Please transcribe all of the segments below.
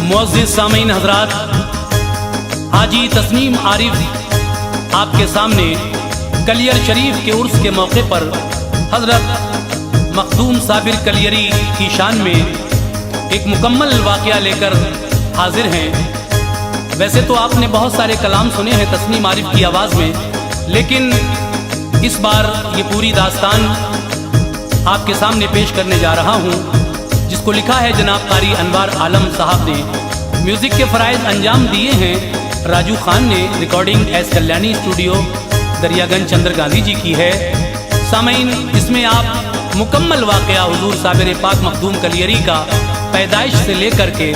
मुअज़्ज़िज़ सामीन हज़रात, हाजी तस्नीम आरिफ आपके सामने कलियर शरीफ के उर्स के मौके पर हज़रत मखदूम साबिर कलियरी की शान में एक मुकम्मल वाक़या लेकर हाजिर हैं। वैसे तो आपने बहुत सारे कलाम सुने हैं तस्नीम आरिफ की आवाज़ में, लेकिन इस बार ये पूरी दास्तान आपके सामने पेश करने जा रहा हूँ, जिसको लिखा है जनाब कारी अनवार आलम साहब ने। म्यूज़िक के फ़राइज़ अंजाम दिए हैं राजू खान ने। Recording S Kalyani studio Daryaganj Chandra Gandhi ji की है। सामीन, इसमें आप मुकम्मल वाक़या हुज़ूर साबिर पाक मखदूम कलियरी का पैदाइश से लेकर के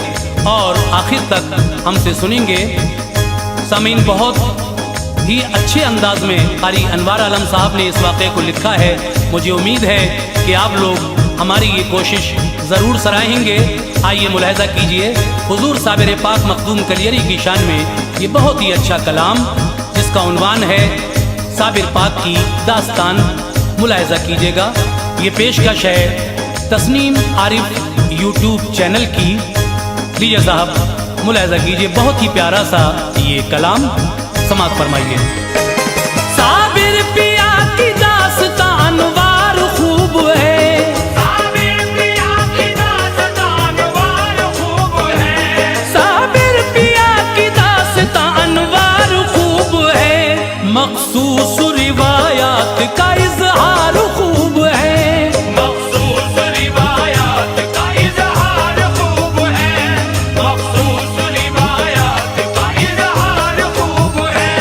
और आखिर तक हमसे सुनेंगे। सामीन, बहुत ही अच्छे अंदाज में कारी अनवार आलम साहब ने इस वाक़े को लिखा है। मुझे उम्मीद है कि आप लोग हमारी ये कोशिश ज़रूर सराहेंगे। आइए मुलाहिज़ा कीजिए हुज़ूर साबिर पाक मखदूम कलियरी की शान में ये बहुत ही अच्छा कलाम, जिसका उन्वान है साबिर पाक की दास्तान। मुलाहिज़ा कीजिएगा, ये पेशकश है तस्नीम आरिफ यूट्यूब चैनल की। लीजिए साहब, मुलाहिज़ा कीजिए, बहुत ही प्यारा सा ये कलाम समाअत फरमाइए। साबिर पिया की दास्तान वार खूब है, मखसूस रिवायात का इज़हार खूब है, मखसूस रिवायात का इज़हार खूब है, मखसूस रिवायात का इज़हार खूब है।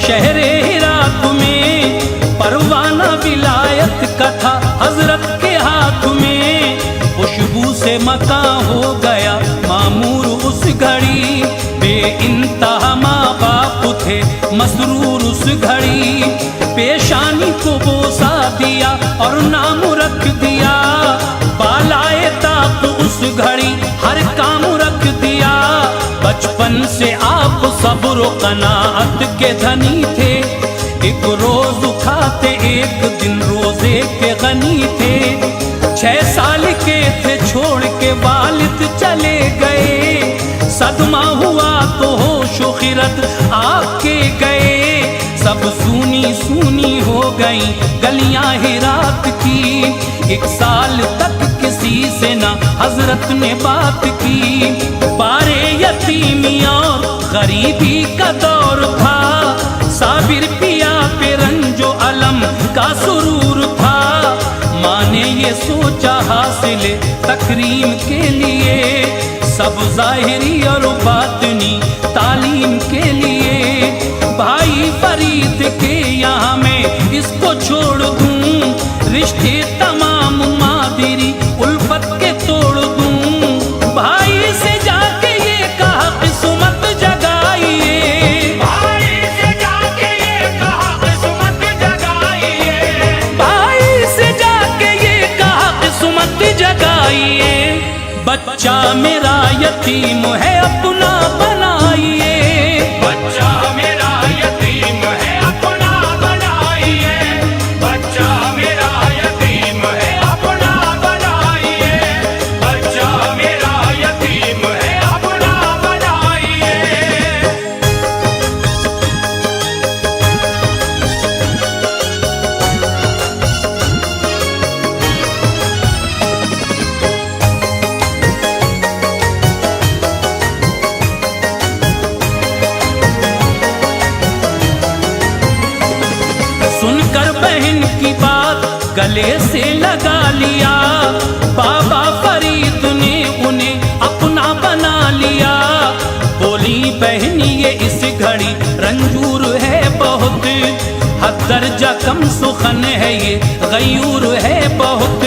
शहरे हिरात में परवाना विलायत का था हजरत के हाथ में। खुशबू से मका हो गया मामूर उस घड़ी, बेइंतहा माँ बाप थे मसरूर उस घड़ी। पेशानी को बोसा दिया और नाम रख दिया, बालाए ताक उस घड़ी हर काम रख दिया। बचपन से आप सब्र कनाअत के धनी थे, एक रोज खाते एक दिन रोजे के गनी थे। 6 साल के थे छोड़ के वालिद चले गए, सदमा हुआ तो होश खिरत आके गए। सब सूनी सूनी हो गई गलियां हिरात की, 1 साल तक किसी से ना हजरत ने बात की। बारे यतीमी और गरीबी का दौर था, साबिर पिया पे रंजो अलम का सुरूर था। माँ ने ये सोचा हासिल तकरीम के लिए, सब ज़ाहिरी और बातनी तालीम के लिए। भाई फरीद के यहाँ मैं इसको छोड़ दूँ, रिश्ते तमाम मादिरी उल्फत के तोड़ दूँ। भाई से जाके ये कहा किस्मत जगाइए, भाई से जाके ये कहा किस्मत जगाइए, भाई से जाके ये कहा किस्मत जगाइए। बच्चा मेरा यतीम है अपना बनाइए, बच्चा मेरा यतीम है अपना बनाइए, बच्चा मेरा यतीम है अपना बनाइए, बच्चा मेरा यतीम है अपना बनाइए। सुनकर बहन की बात गले से लगा लिया, बाबा फरीद ने उन्हें दर्जा कम सुखन है ये, गयूर है बहुत।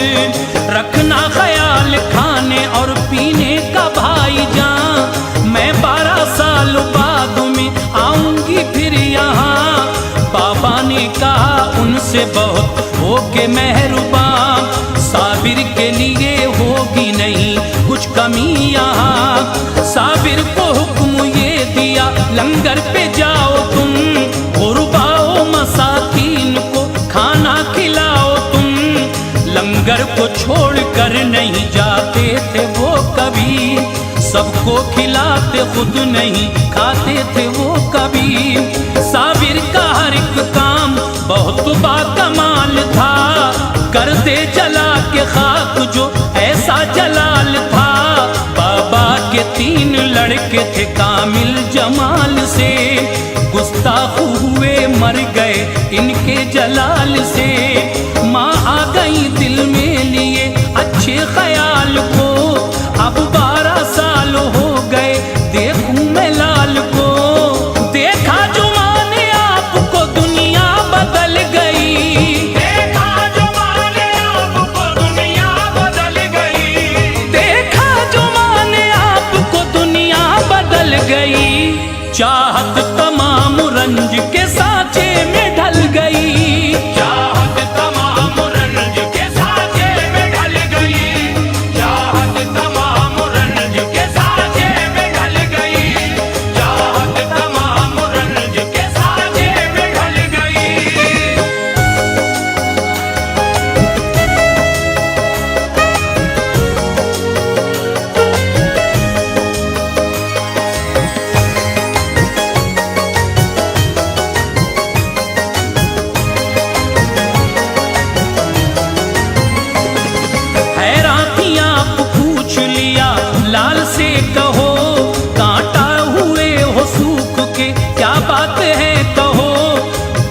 रखना ख्याल खाने और पीने का भाईजान, मैं 12 साल बाद में आऊंगी फिर यहाँ। बाबा ने कहा उनसे बहुत होके मेहरबान, साबिर के लिए होगी नहीं कुछ कमी यहाँ। साबिर को हुक्म ये दिया लंगर पे जाओ तुम, गुरबाओ मसाकीन को खाना खिलाओ तुम। लंगर को छोड़ कर नहीं जाते थे वो कभी, सबको खिलाते खुद नहीं खाते थे वो कभी। साबिर का हर एक काम बहुत बाकमाल था, कर दे जला के खाक जो ऐसा जलाल था। बाबा के 3 लड़के थे कामिल जमाल से, गुस्ताख हुए मर गए इनके जलाल से। माँ आ गई दिल में लिए अच्छे ख्याल को, अब 12 साल हो गए देखूं मैं लाल को। देखा जो माने आपको दुनिया बदल गई, देखा जो माने आपको दुनिया बदल गई, देखा जो माने आपको दुनिया बदल गई। चाहत तमाम रंज के सांचे में ढल गई, चाहत तमाम रंज के सांचे में ढल गई, चाहत तमाम रंज के सांचे में ढल गई, चाहत तमाम रंज के सांचे में ढल गई। हैरान थी आप पूछ लिया लाल से कहो, कांटा हुए हो सूख के क्या बात है कहो।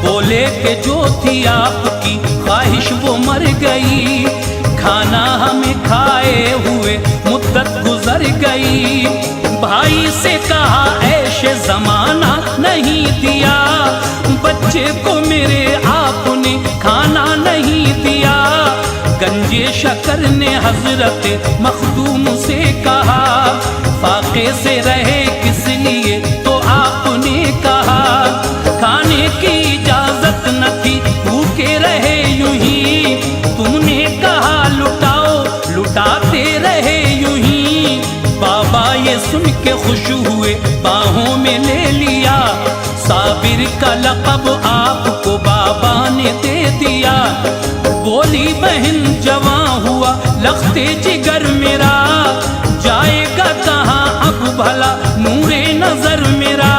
बोले कि जो थी आपकी ख्वाहिश वो मर गई, खाना हमें खाए हुए मुद्दत गुजर गई। भाई से कहा ऐशे जमाना नहीं दिया, बच्चे को मेरे आपने खाना नहीं दिया। गंजे शकर ने हजरत मखदूम से कहा, फाके से रहे किस लिए तो आपने कहा। खाने की इजाजत न थी भूखे रहे यूं ही, तुमने कहा लुटाओ लुटाते रहे यूं ही। बाबा ये सुन के खुश हुए बाहों में ले लिया, साबिर का लक़ब आपको बाबा ने दे दिया। बोली बहन जवां हुआ लख्ते जिगर मेरा, जाएगा कहाँ अब भला नूरे नजर मेरा।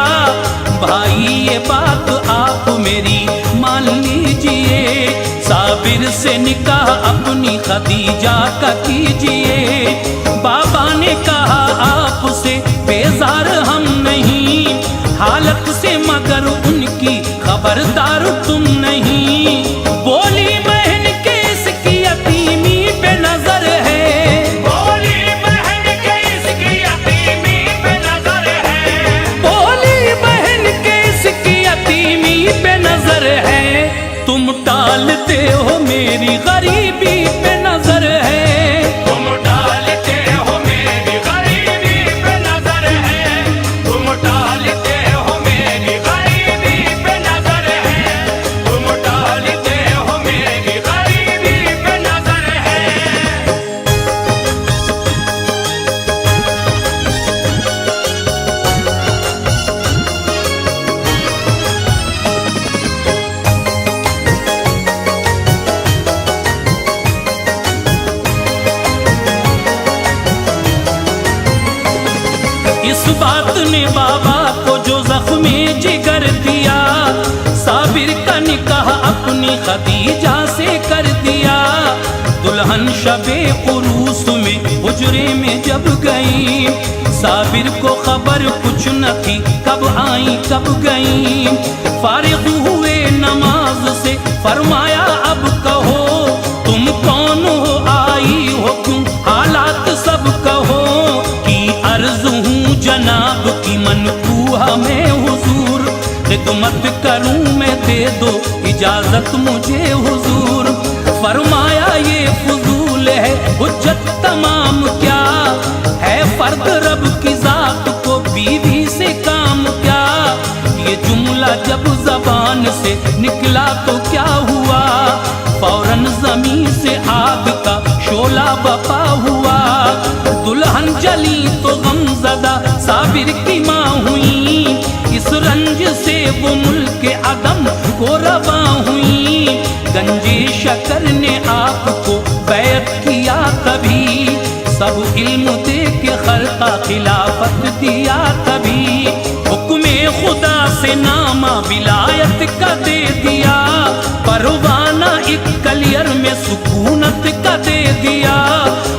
भाई ये बात आप मेरी मान लीजिए, साबिर से निकाह अपनी खदीजा का कीजिए। बाबा ने कहा आपसे बेजार हम नहीं, हालत से मगर उनकी खबरदार तुम नहीं। बोली बहन के इसकी यतीमी पे नजर है, बोली बहन के इसकी यतीमी पे नजर है, बोली बहन के इसकी यतीमी पे नजर है। तुम टालते हो मेरी गरीबी पे नजर है, तुम डालते हो मेरी गरीबी पे नजर है, तुम डालते हो मेरी गरीबी पे नजर है, तुम डालते हो मेरी गरीबी पे नजर है। इस बात ने बाबा को जो जख्मे जिगर दिया, साबिर का निकाह अपनी खदीजा से कर दिया। दुल्हन शबे उरूस में हुजरे में जब गई, साबिर को खबर कुछ न थी कब आई कब गई। फारिग हुए नमाज से फरमाया अब कहो, तुम कौन हो आई हो क्यों हालात सब कहो। कि अर्ज हूँ जनाब की मनकूहा में हुजूर, खिदमत करूँ मैं दे दो इजाजत मुझे हुजूर। फरमाया ये फजूल है हुज्जत तमाम, क्या है फर्द रब की जात को बीवी से काम क्या। ये जुमला जब जबान से निकला तो क्या हुआ, फौरन जमीन से आग का शोला बपा हुआ। दुल्हन जली तो गमज़दा साबिर की माँ हुई, इस रंज से वो मुल्क अदम को रवा हुई। गंजे शकर ने आपको बैत किया तभी, सब इल्म दे के खल्का खिलाफत दिया तभी। हुक्मे खुदा से नामा विलायत का दे दिया, परवाना एक कलियर में सुकूनत का दे दिया।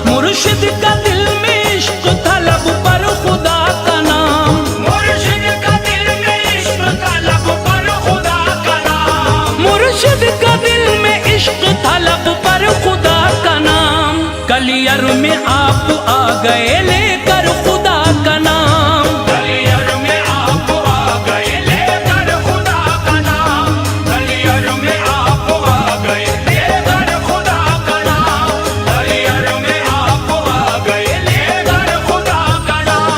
मुर्शिद का दिल में इश्क था लब पर खुदा का नाम, मुर्शिद का दिल में इश्क था लब पर खुदा का नाम, मुर्शिद का दिल में इश्क था लब पर खुदा का नाम। कलियर में आप आ गए लेकर खुदा का नाम, कलियर में आप आ गए लेकर खुदा का नाम, कलियर में आप आ गए लेकर खुदा का नाम, कलियर में आप आ गए लेकर खुदा का नाम।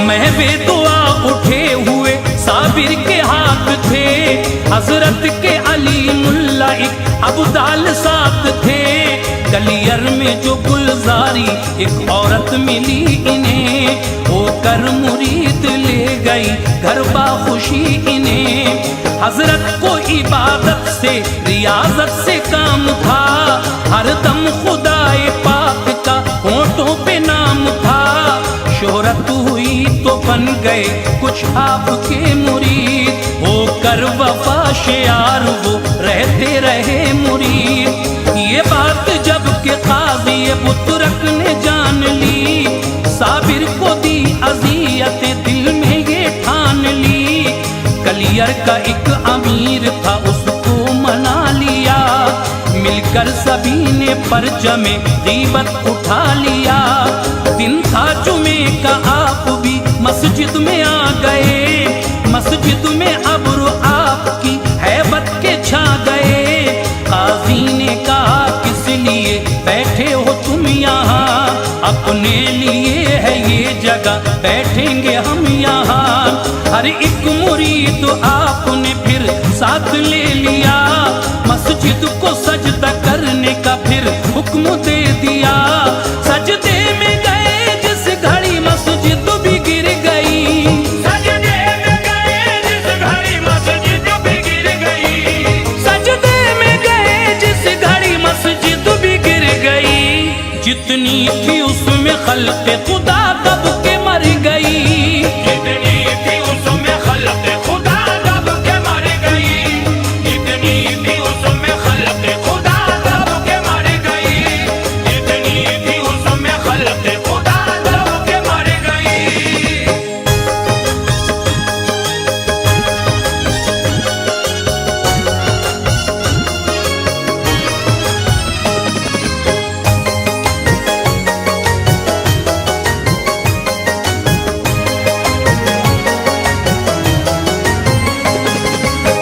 महबे दुआ उठे हुए साबिर के हाथ थे, हजरत के अली मुल्ला एक अब्दाल साथ थे। कलियर में जो गुलजारी एक औरत मिली इन्हें, होकर मुरीद ले गई घर बा खुशी इन्हें। हजरत को इबादत से रियाजत से काम था, हर दम खुदाए पाक का होठों पे नाम था। शोहरत हुई तो बन गए कुछ आपके मुरीद, होकर वफा शियार वो रहते रहे मुरीद। ये बात जब के काज़ी बुतरक ने जान ली, साबिर को दी अज़ियतें दिल में ये ठान ली। कलियर का एक अमीर था उसको मना लिया, मिलकर सभी ने परचमे गीबत उठा लिया। दिन था जुमे का आप भी मस्जिद में आ गए, मस्जिद में अब्र आपकी हैबत के छा गए। काजी ने कहा किस लिए बैठे हो तुम यहाँ, अपने लिए है ये जगह बैठेंगे हम यहाँ। हर एक मुरीद आपने फिर साथ ले लिया, मस्जिद को सजदा करने का फिर हुक्म दे दिया। सजदे में गए जिस घड़ी मस्जिद भी गिर गई, सजदे में गए जिस घड़ी मस्जिद भी गिर गई, सजदे में गए जिस घड़ी मस्जिद भी गिर गई। जितनी थी उसमें खल्क़े खुदा दब के मर गई, जितनी थी उसमें खल्क़े खुदा दब के मर गई, जितनी थी उसमें खल्क़े खुदा दब के मर गई, जितनी थी उसमें खल्क़े खुदा दब के मर गई।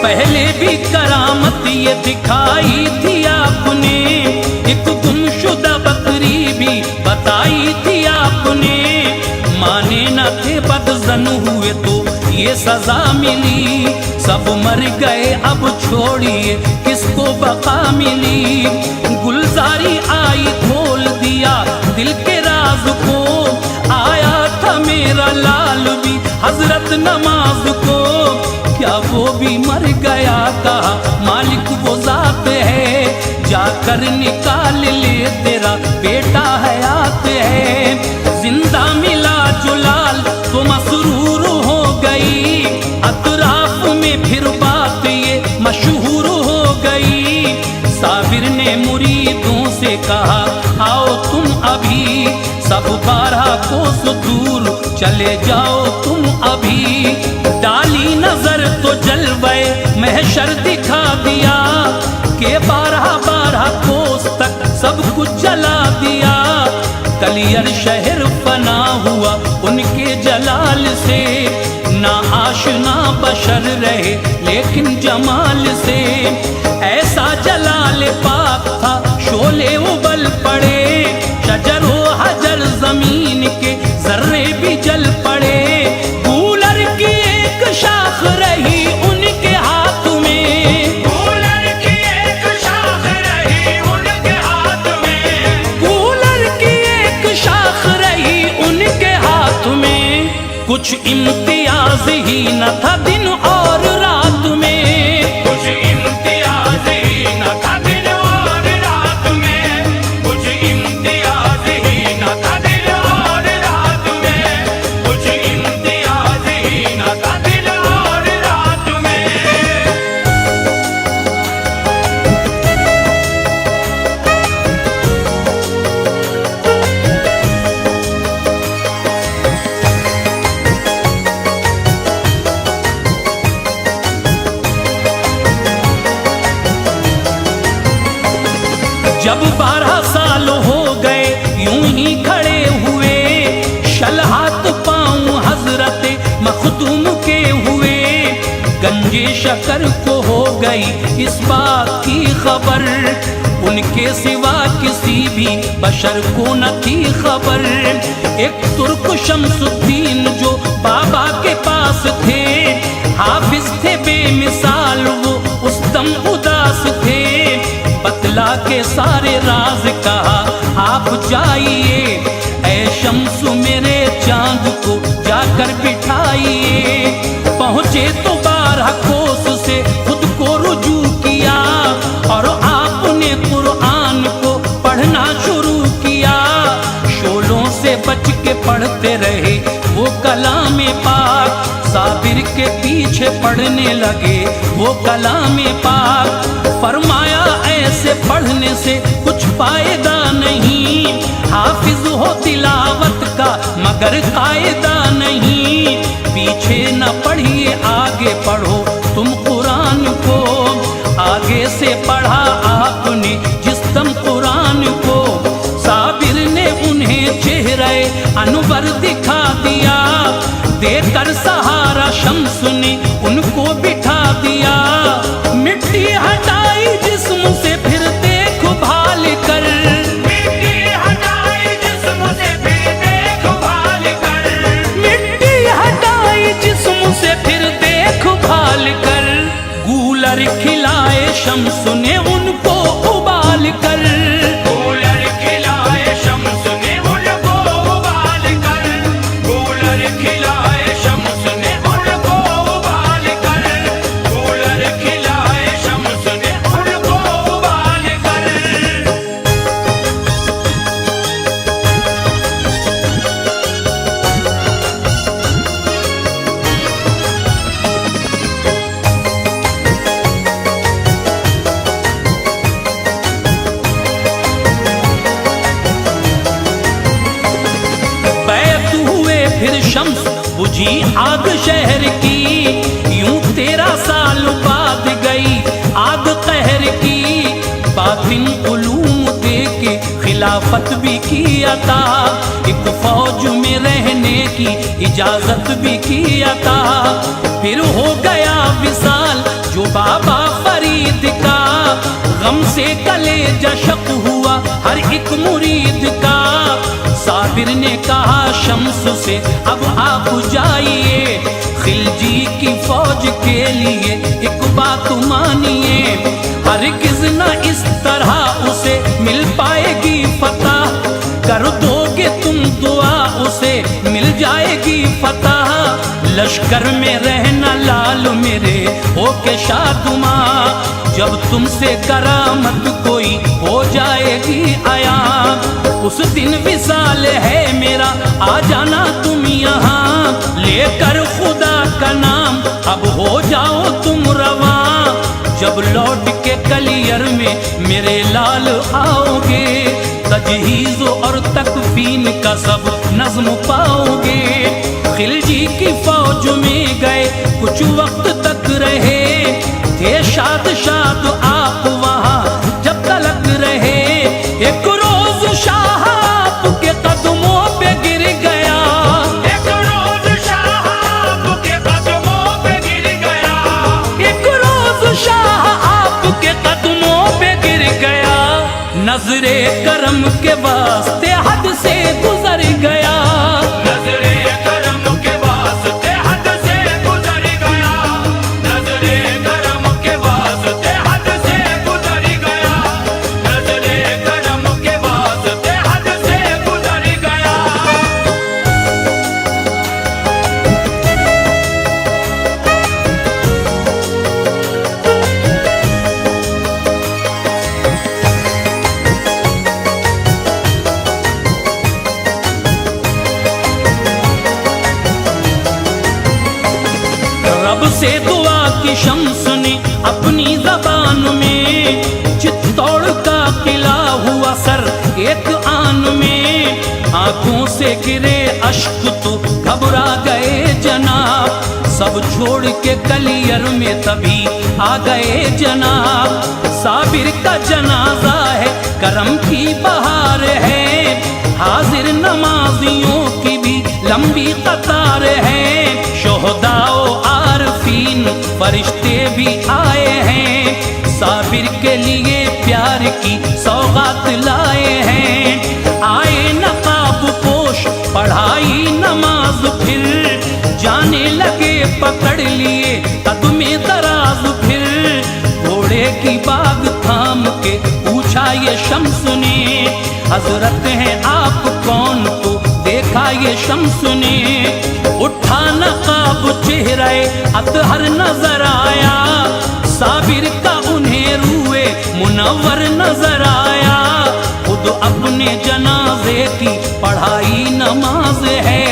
पहले भी करामत ये दिखाई थी आपने, एक गुमशुदा बकरी भी बताई थी आपने। माने न थे बदजन हुए तो ये सजा मिली, सब मर गए अब छोड़िए किसको बका मिली। गुलजारी आई खोल दिया दिल के राज को, आया था मेरा लाल भी हजरत नमाज को। क्या वो भी मर गया, कहा मालिक वो जात है, जाकर निकाल ले तेरा बेटा हयात है। जिंदा मिला जो लाल तो मसरूर हो गई, अतराफ में फिर बात ये मशहूर हो गई। साबिर ने मुरीदों से कहा आओ तुम अभी, सब 12 कोस दूर चले जाओ तुम अभी। डाली नजर तो जलवे महशर दिखा दिया के 12 कोस तक सब कुछ जला दिया। कलियर शहर फना हुआ उनके जलाल से, ना आशना बशर रहे लेकिन जमाल से। ऐसा जलाल पाक था शोले उबल पड़े, शजर हो हजर जमीन के जर्रे भी जल पड़े। कूलर की एक शाख रही उनके हाथ में, कूलर की एक शाख रही उनके हाथ में, कूलर की एक शाख रही उनके हाथ में। कुछ इम्तियाज ही न था दिन और रात में, कुछ इम्तियाज ही न था दिन और रात में, कुछ इम्तियाज ही न था दिन और रात में, कुछ इम्तियाज ही न था दिन और रात में। जब 12 साल हो गए यूं ही खड़े हुए, शलहात पाँव हजरत मखदूम के हुए। गंजे शकर को हो गई इस बात की खबर, उनके सिवा किसी भी बशर को न थी खबर। एक तुर्क शमसुद्दीन जो बाबा के पास थे, हाफिज थे बेमिसाल वो उस दम उदास थे। बतला के सारे राज कहा आप जाइए, ऐ शम्सु मेरे चांद को जाकर बिठाइए। पहुँचे तो 12 कोस से खुद को रुजू किया, और आपने कुरान को पढ़ना शुरू किया। शोलों से बच के पढ़ते रहे वो कलाम पाक, साबिर के पीछे पढ़ने लगे वो कलाम पाक। फरमाया ऐसे पढ़ने से कुछ फायदा नहीं, हाफिज हो तिलावत का मगर कायदा नहीं। पीछे न पढ़िए आगे पढ़ो तुम कुरान को, आगे से पढ़ा आपने जिस दम कुरान को। साबिर ने उन्हें चेहरे अनवर दिखा दिया, देकर सहारा शम्स ने उनको बिठा दिया। मिट्टी हटाई जिस्म से फिर देख भाल कर, मिट्टी हटाई जिस्म से फिर देख भाल कर, मिट्टी हटाई जिस्म से फिर देख भाल कर। गूलर खिलाए शम्स ने उनको उबाल कर, कूलर खिलाए शम्स ने उनको उबाल कर, कूलर खिलाए शम्स ने उनको उबाल कर, कूलर खिलाए शम्स ने उनको उबाल कर। बैत हुए फिर शम्स बुझी आग शहर की, यूं 13 साल बाद गई आग कहर की। बातिन उलूम दे के खिलाफत भी किया था, एक फौज में रहने की इजाजत भी किया था। फिर हो गया विसाल जो बाबा फरीद का, गम से कलेजा शक हुआ हर एक मुरीद का। साबिर ने कहा शम्स से अब आप जाइए, खिलजी की फौज के लिए एक बात मानिए। हरगिज़ न इस तरह उसे मिल पाएगी फतह, कर दोगे तुम दुआ उसे मिल जाएगी फतह। लश्कर में रहना लाल मेरे होके शादुमा, जब तुमसे करामत कोई हो जाएगी आया। उस दिन विसाल है मेरा आ जाना तुम यहाँ, लेकर खुदा का नाम अब हो जाओ तुम रवां। जब कब लौट के कलियर में मेरे लाल आओगे, तजहीज़ और तकफीन का सब नज़्म पाओगे। खिलजी की फौज में गए कुछ वक्त तक रहे, थे शाद शाद आप वहाँ जब तलक रहे। एक रोज शाह आपके कदमों पे गिर गया, एक रोज शाह आपके कदमों पे गिर गया, एक रोज शाह आपके कदमों पे गिर गया। नजरे करम के वास्ते हद से गुजर गया, नजरे करम के वास्ते हद से गुजर गया, नजरे करम के वास्ते हद से गुजर गया, नजरे करम के वास्ते हद से गुजर गया। रब से दुआ की शम्स ने अपनी जबान में चित्तौड़ का किला हुआ सर एक आन में। आंखों से गिरे अश्क तो घबरा गए जनाब, सब छोड़ के कलियर में तभी आ गए जनाब। साबिर का जनाजा है, करम की बहार है, हाजिर नमाजियों की भी लंबी कतार है। शोहदाओ आरफीन फरिश्ते भी आए हैं, साबिर के लिए प्यार की सौगात लाए हैं। आए नकाब पोश पढ़ाई नमाज, फिर जाने लगे पकड़ लिए कदमे दराज। फिर घोड़े की बाग थाम के पूछा ये शम्स ने, हजरत हैं आप कौन? तो देखा ये शम्स ने। उठा नकाब चेहरे अतहर नजर आया, साबिर का उन्हें रूए मुनव्वर नजर आया। खुद अपने जनाजे की पढ़ाई नमाज है,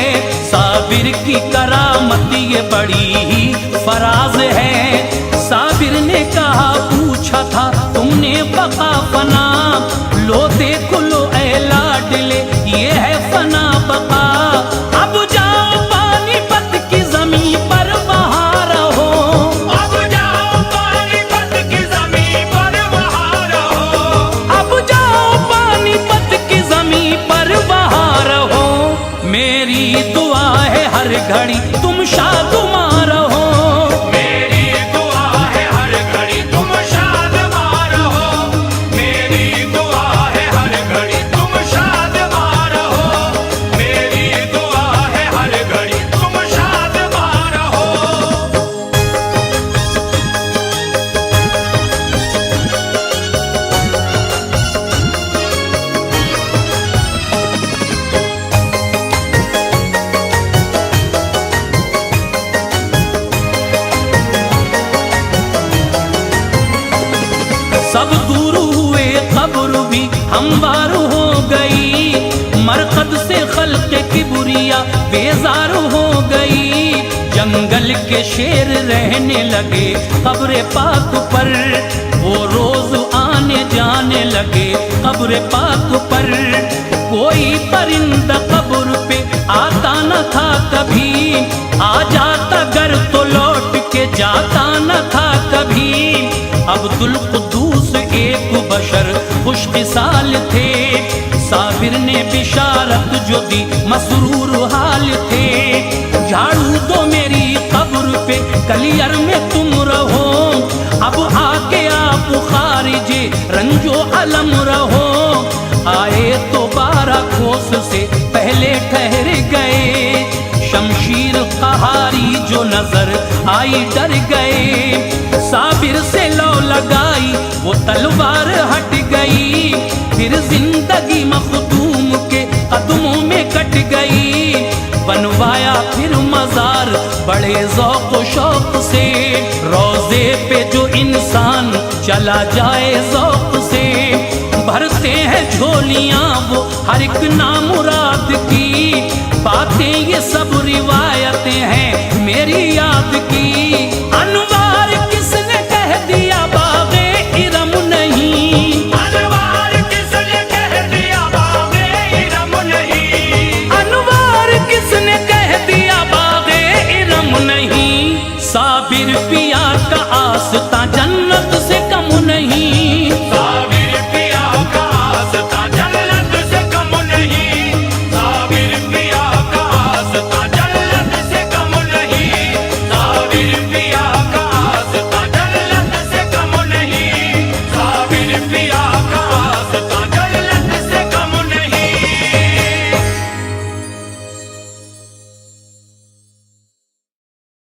साबिर की करामत ये बड़ी ही फराज है। साबिर ने कहा पूछा था तुमने बका फना, लो देख लो ऐ लाडले ये है फना बका। अब जाओ पानीपत की जमीन पर वहाँ रहो, अब जाओ पानीपत की जमीन पर वहाँ रहो, अब जाओ पानीपत की जमीन पर वहाँ रहो। मेरी दुआ है हर घड़ी तुम शादुमार रहो, मेरी दुआ है हर घड़ी तुम शादमार रहो, मेरी दुआ है हर घड़ी तुम शादमार रहो, मेरी दुआ है हर घड़ी तुम शादमार रहो। सब दूर हुए कब्र भी हमवार हो गई, मरकद से खल्क की बुरिया बेजार हो गई। जंगल के शेर रहने लगे कब्र पाक पर, वो रोज आने जाने लगे कब्र पाक पर। कोई परिंदा कब्र पे आता न था कभी, आ जाता घर तो लौट के जाता न था कभी। अब्दुल कुद्दूस एक बशर खुशकिसाल थे, साबिर ने बिशारत जो दी मसरूर हाल थे। झाड़ू दो मेरी कब्र पे कलियर में तुम रहो, अब आके आप खारिजे रंजो अलम रहो। आए तो 12 कोस से पहले ठहर गए, शमशीर कहारी जो नजर आई डर गए। साबिर से लौ लगाई वो तलवार हट गई, फिर जिंदगी मखदूम के कदमों में कट गई। बनवाया फिर मजार बड़े ज़ौक़ व शौक़ से, रोज़े पे जो इंसान चला जाए ज़ौक़ से। भरते हैं झोलियाँ वो हर एक नामुराद की, बातें ये सब रिवायतें हैं मेरी याद की। अनवार किसने कह दिया बाबा साबिर पिया का आस्था जन्नत